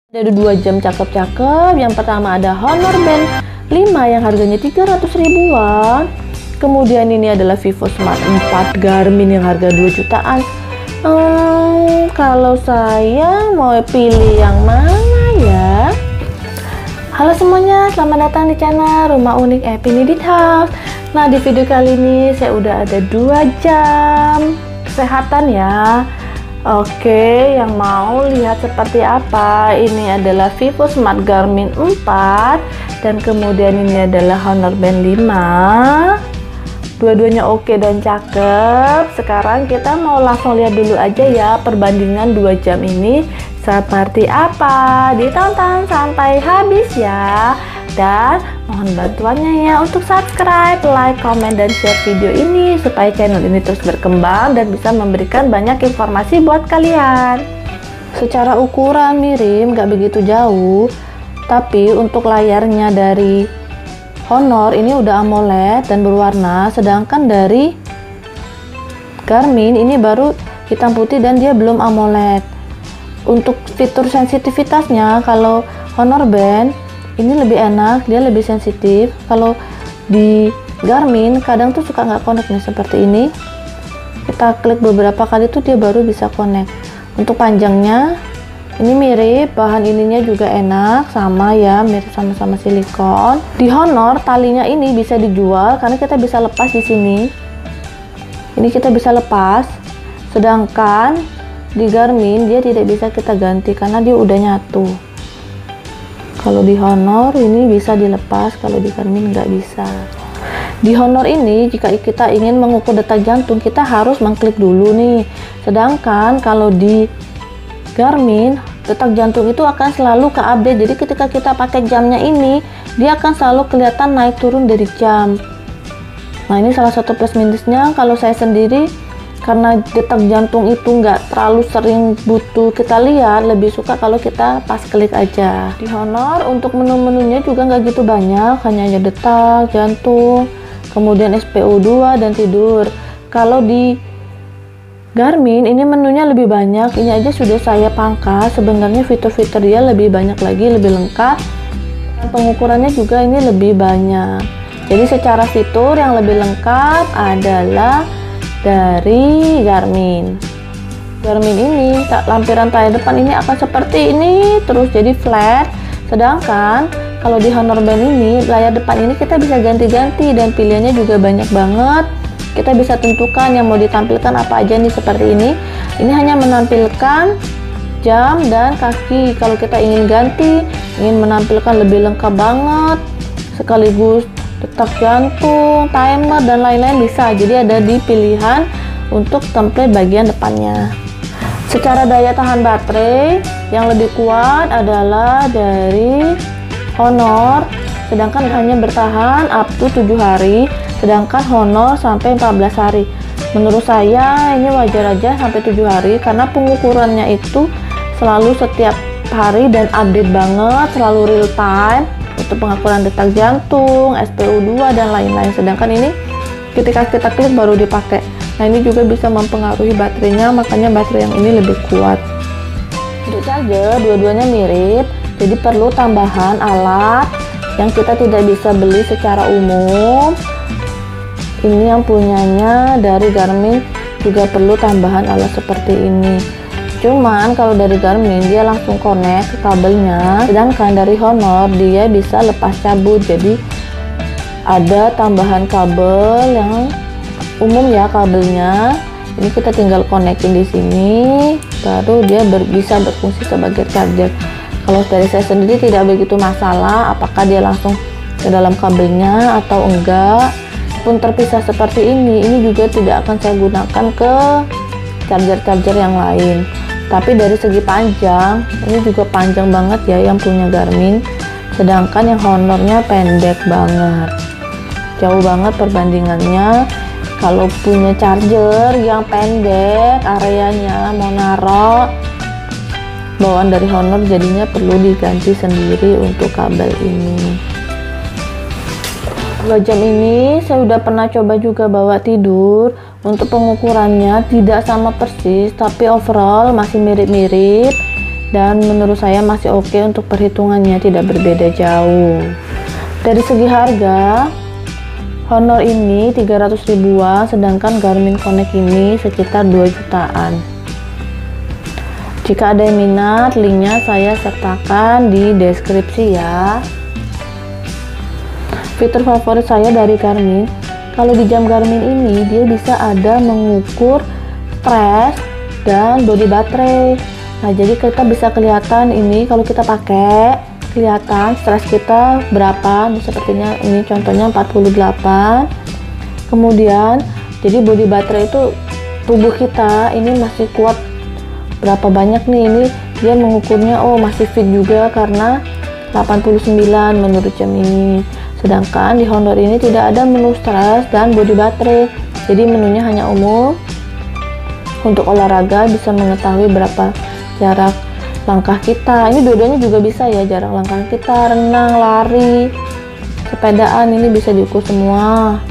Ada 2 jam cakep-cakep. Yang pertama ada Honor Band 5 yang harganya 300 ribuan. Kemudian ini adalah Vivo Smart 4 Garmin yang harga 2 jutaan. Kalau saya mau pilih yang mana ya? Halo semuanya, selamat datang di channel Rumah Unik Epinidit House. Nah, di video kali ini saya udah ada 2 jam kesehatan ya. Oke, yang mau lihat seperti apa, ini adalah Vivo Smart Garmin 4 dan kemudian ini adalah Honor Band 5. Dua-duanya oke dan cakep. Sekarang kita mau langsung lihat dulu aja ya perbandingan 2 jam ini seperti apa. Ditonton sampai habis ya. Dan mohon bantuannya ya untuk subscribe, like, komen, dan share video ini supaya channel ini terus berkembang dan bisa memberikan banyak informasi buat kalian. Secara ukuran mirip, nggak begitu jauh, tapi untuk layarnya dari Honor ini udah AMOLED dan berwarna, sedangkan dari Garmin ini baru hitam putih dan dia belum AMOLED. Untuk fitur sensitivitasnya, kalau Honor Band ini lebih enak, dia lebih sensitif. Kalau di Garmin kadang tuh suka nggak connect nih seperti ini. Kita klik beberapa kali tuh dia baru bisa connect. Untuk panjangnya ini mirip, bahan ininya juga enak, sama ya, mirip sama-sama silikon. Di Honor talinya ini bisa dijual karena kita bisa lepas di sini. Ini kita bisa lepas. Sedangkan di Garmin dia tidak bisa kita ganti karena dia udah nyatu. Kalau di Honor ini bisa dilepas, kalau di Garmin nggak bisa. Di Honor ini jika kita ingin mengukur detak jantung kita harus mengklik dulu nih. Sedangkan kalau di Garmin detak jantung itu akan selalu ke-update. Jadi ketika kita pakai jamnya ini dia akan selalu kelihatan naik turun dari jam. Nah, ini salah satu plus minusnya. Kalau saya sendiri karena detak jantung itu nggak terlalu sering butuh kita lihat, lebih suka kalau kita pas klik aja. Di Honor untuk menu-menunya juga nggak gitu banyak, hanya aja detak jantung, kemudian SpO2 dan tidur. Kalau di Garmin ini menunya lebih banyak, ini aja sudah saya pangkas. Sebenarnya fitur-fitur dia lebih banyak lagi, lebih lengkap. Pengukurannya juga ini lebih banyak. Jadi secara fitur yang lebih lengkap adalah dari Garmin. Garmin ini lampiran layar depan ini akan seperti ini terus, jadi flat. Sedangkan kalau di Honor Band ini layar depan ini kita bisa ganti-ganti dan pilihannya juga banyak banget. Kita bisa tentukan yang mau ditampilkan apa aja nih, seperti ini. Ini hanya menampilkan jam dan kaki. Kalau kita ingin ganti, ingin menampilkan lebih lengkap banget sekaligus detak jantung, timer, dan lain-lain bisa. Jadi ada di pilihan untuk template bagian depannya. Secara daya tahan baterai yang lebih kuat adalah dari Honor, sedangkan hanya bertahan up to 7 hari, sedangkan Honor sampai 14 hari. Menurut saya ini wajar aja sampai 7 hari karena pengukurannya itu selalu setiap hari dan update banget, selalu real time untuk pengukuran detak jantung, SpO2 dan lain-lain. Sedangkan ini ketika kita klik baru dipakai. Nah, ini juga bisa mempengaruhi baterainya, makanya baterai yang ini lebih kuat. Untuk charger dua-duanya mirip, jadi perlu tambahan alat yang kita tidak bisa beli secara umum. Ini yang punyanya dari Garmin juga perlu tambahan alat seperti ini. Cuman kalau dari Garmin dia langsung connect ke kabelnya, sedangkan dari Honor dia bisa lepas cabut. Jadi ada tambahan kabel yang umum ya kabelnya. Ini kita tinggal connecting di sini, baru dia bisa berfungsi sebagai charger. Kalau dari saya sendiri tidak begitu masalah apakah dia langsung ke dalam kabelnya atau enggak. Pun terpisah seperti ini juga tidak akan saya gunakan ke charger-charger yang lain. Tapi dari segi panjang, ini juga panjang banget ya yang punya Garmin, sedangkan yang Honornya pendek banget, jauh banget perbandingannya. Kalau punya charger yang pendek, areanya mau naro bawaan dari Honor, jadinya perlu diganti sendiri untuk kabel ini. 2 jam ini saya udah pernah coba juga bawa tidur. Untuk pengukurannya tidak sama persis, tapi overall masih mirip-mirip. dan menurut saya masih oke untuk perhitungannya, tidak berbeda jauh. Dari segi harga, Honor ini 300 ribuan, sedangkan Garmin Connect ini sekitar 2 jutaan. Jika ada yang minat, linknya saya sertakan di deskripsi ya. Fitur favorit saya dari Garmin, kalau di jam Garmin ini dia bisa ada mengukur stres dan bodi baterai. Nah, jadi kita bisa kelihatan ini kalau kita pakai, kelihatan stres kita berapa. Sepertinya ini contohnya 48. Kemudian jadi bodi baterai itu tubuh kita ini masih kuat berapa banyak nih, ini dia mengukurnya, oh masih fit juga karena 89 menurut jam ini. Sedangkan di Honor ini tidak ada menu stres dan bodi baterai, jadi menunya hanya umum. Untuk olahraga bisa mengetahui berapa jarak langkah kita, ini dua-duanya juga bisa ya, jarak langkah kita, renang, lari, sepedaan, ini bisa diukur semua.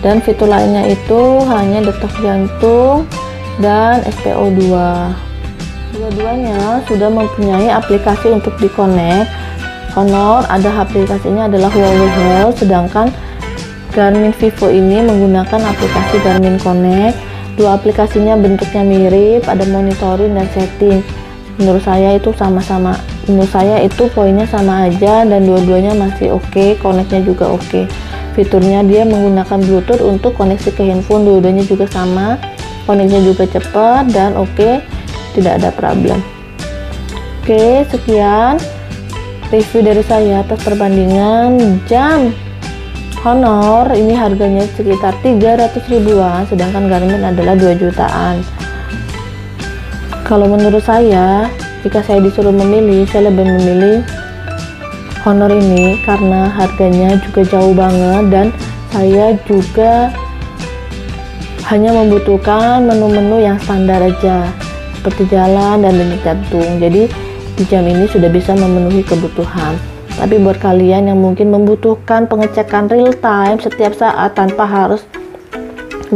Dan fitur lainnya itu hanya detak jantung dan SpO2. Dua-duanya sudah mempunyai aplikasi untuk di-connect. Honor ada aplikasinya adalah Huawei Health, sedangkan Garmin Vivo ini menggunakan aplikasi Garmin Connect. Dua aplikasinya bentuknya mirip, ada monitoring dan setting. Menurut saya itu sama-sama, menurut saya itu poinnya sama aja dan dua-duanya masih oke, connectnya juga oke. Fiturnya dia menggunakan Bluetooth untuk koneksi ke handphone, dua-duanya juga sama, connectnya juga cepat dan oke, tidak ada problem. Oke, sekian review dari saya atas perbandingan jam Honor. Ini harganya sekitar 300 ribuan, sedangkan Garmin adalah 2 jutaan. Kalau menurut saya, jika saya disuruh memilih, saya lebih memilih Honor ini karena harganya juga jauh banget dan saya juga hanya membutuhkan menu-menu yang standar aja seperti jalan dan denyut jantung. Jadi di jam ini sudah bisa memenuhi kebutuhan. Tapi buat kalian yang mungkin membutuhkan pengecekan real time setiap saat tanpa harus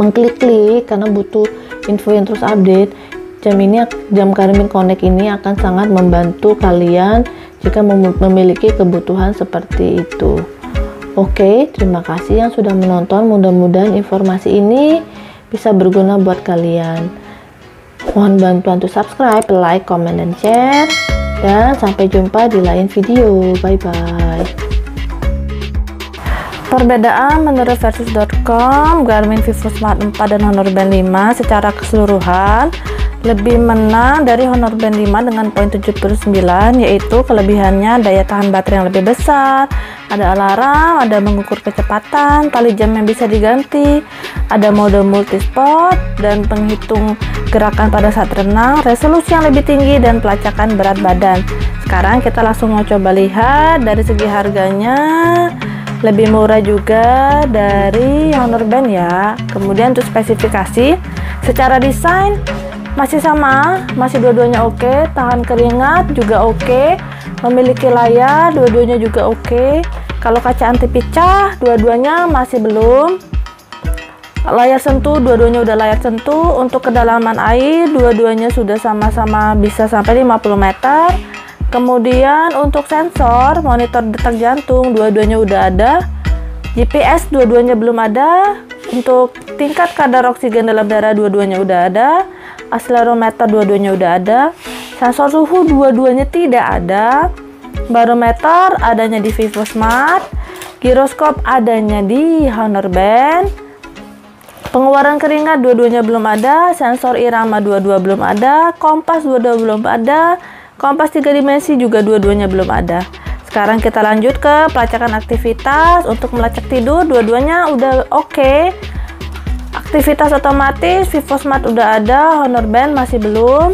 mengklik-klik karena butuh info yang terus update, jam Garmin Connect ini akan sangat membantu kalian jika memiliki kebutuhan seperti itu. Oke, terima kasih yang sudah menonton. Mudah-mudahan informasi ini bisa berguna buat kalian. Mohon bantuan untuk subscribe, like, comment, dan share. Dan sampai jumpa di lain video. Bye-bye. Perbedaan menurut versus.com, Garmin Vivo Smart 4 dan Honor Band 5 secara keseluruhan lebih menang dari Honor Band 5 dengan poin 79, yaitu kelebihannya daya tahan baterai yang lebih besar, ada alarm, ada mengukur kecepatan, tali jam yang bisa diganti, ada mode multispot dan penghitung gerakan pada saat renang, resolusi yang lebih tinggi, dan pelacakan berat badan. Sekarang kita langsung mau coba lihat dari segi harganya, lebih murah juga dari Honor Band ya. Kemudian untuk spesifikasi, secara desain masih sama, masih dua-duanya oke, tahan keringat juga oke, memiliki layar dua-duanya juga oke. Kalau kaca anti pecah dua-duanya masih belum. Layar sentuh dua-duanya udah layar sentuh. Untuk kedalaman air dua-duanya sudah sama-sama bisa sampai 50 meter. Kemudian untuk sensor monitor detak jantung dua-duanya udah ada. GPS dua-duanya belum ada. Untuk tingkat kadar oksigen dalam darah dua-duanya udah ada. Akselerometer dua-duanya udah ada. Sensor suhu dua-duanya tidak ada. Barometer adanya di Vivo Smart. Giroskop adanya di Honor Band. Pengeluaran keringat dua-duanya belum ada. Sensor irama dua-dua belum ada. Kompas dua-dua belum ada. Kompas 3 dimensi juga dua-duanya belum ada. Sekarang kita lanjut ke pelacakan aktivitas. Untuk melacak tidur dua-duanya udah oke. Aktivitas otomatis Vivo Smart udah ada, Honor Band masih belum.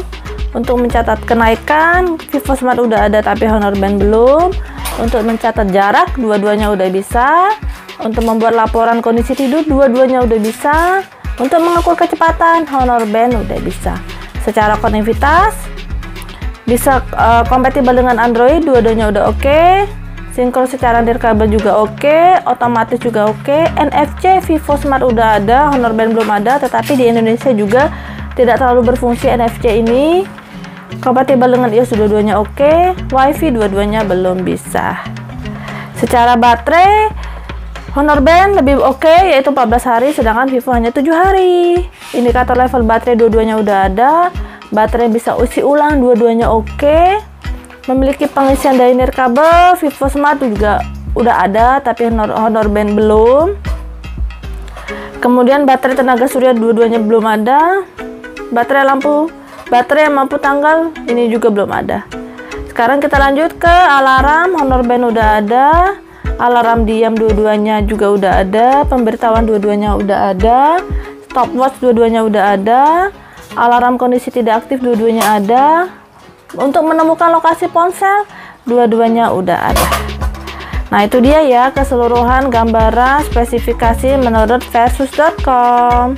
Untuk mencatat kenaikan Vivo Smart udah ada tapi Honor Band belum. Untuk mencatat jarak dua-duanya udah bisa. Untuk membuat laporan kondisi tidur dua-duanya udah bisa. Untuk mengukur kecepatan Honor Band udah bisa. Secara konektivitas bisa kompatibel dengan Android, dua-duanya udah oke. Sinkron secara nirkabel juga oke, otomatis juga oke. NFC Vivo Smart udah ada, Honor Band belum ada, tetapi di Indonesia juga tidak terlalu berfungsi NFC ini. Kompatibel dengan iOS dua-duanya oke, WiFi dua-duanya belum bisa. Secara baterai, Honor Band lebih oke, yaitu 14 hari, sedangkan Vivo hanya 7 hari. Indikator level baterai dua-duanya udah ada, baterai bisa isi ulang dua-duanya oke. Memiliki pengisian dari nirkabel, Vivo Smart juga udah ada, tapi Honor Band belum. Kemudian baterai tenaga surya dua-duanya belum ada. Baterai yang mampu tanggal ini juga belum ada. Sekarang kita lanjut ke alarm. Honor Band udah ada, alarm diam dua-duanya juga udah ada, pemberitahuan dua-duanya udah ada, stopwatch dua-duanya udah ada, alarm kondisi tidak aktif dua-duanya ada. Untuk menemukan lokasi ponsel dua-duanya udah ada. Nah, itu dia ya keseluruhan gambaran spesifikasi menurut versus.com.